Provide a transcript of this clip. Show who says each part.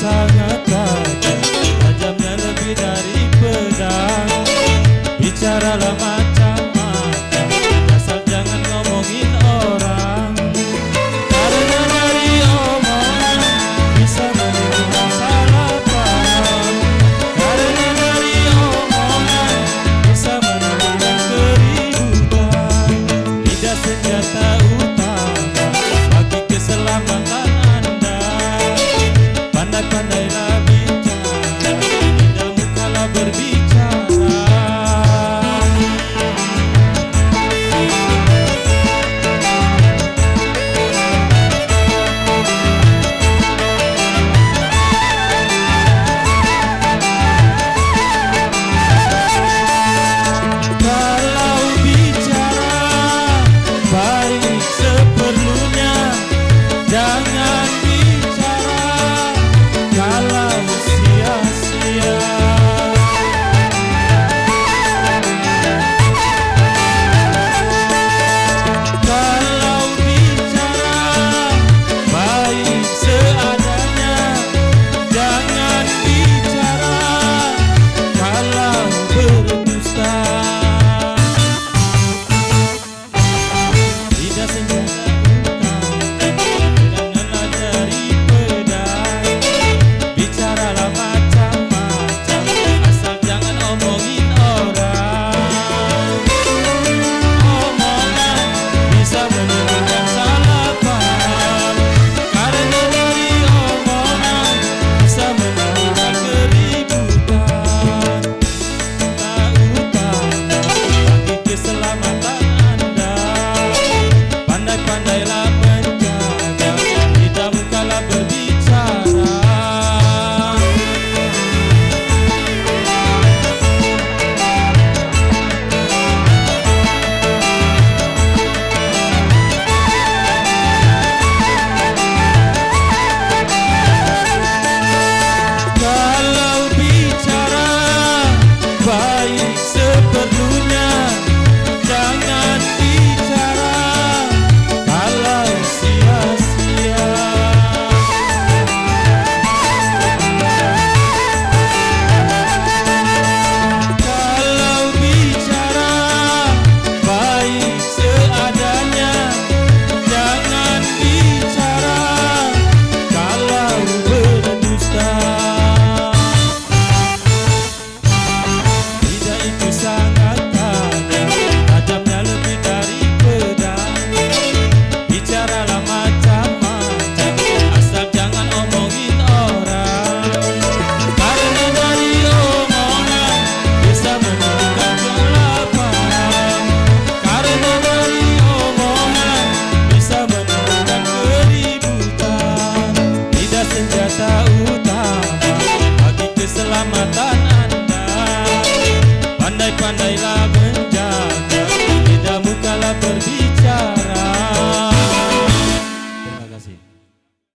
Speaker 1: sangat tajam, tajamnya lebih dari pedang. Bicaralah macam-macam, asal jangan ngomongin orang. Karena dari omongan bisa menimbulkan salah paham. Karena dari omongan bisa menimbulkan keributan. Lidah senjata utama bagi keselamatan Anda. Pandai-pandailah bicara, lidahmu kalah berbicara. Kalau bicara baik seperlunya, jangan bicara kalau sia-sia. Kalau bicara baik seadanya, jangan bicara kalau berdusta. Lidah senjata utama, janganlah dari pedang. Bicaralah macam-macam, asal jangan omongin orang. Omongan bisa menimbulkan salah paham. Karena dari omongan bisa menimbulkan keributan. Tak utama bagi keselamatan Anda. Pandai-pandailah menjaga, lidahmu kalah berbicara. Kalau bicara baik seperlunya, jangan bicara kalau sia-sia. Kalau bicara baik seadanya, jangan bicara kalau berdusta. Lidah itu sangat tajam, tajamnya lebih dari pedang. Bicaralah macam-macam, asal jangan omongin orang. Karena dari omongan bisa menimbulkan salah paham. Karena dari omongan bisa menimbulkan keributan. Lidah senjata utama bagi keselamatan Anda. Pandai-pandailah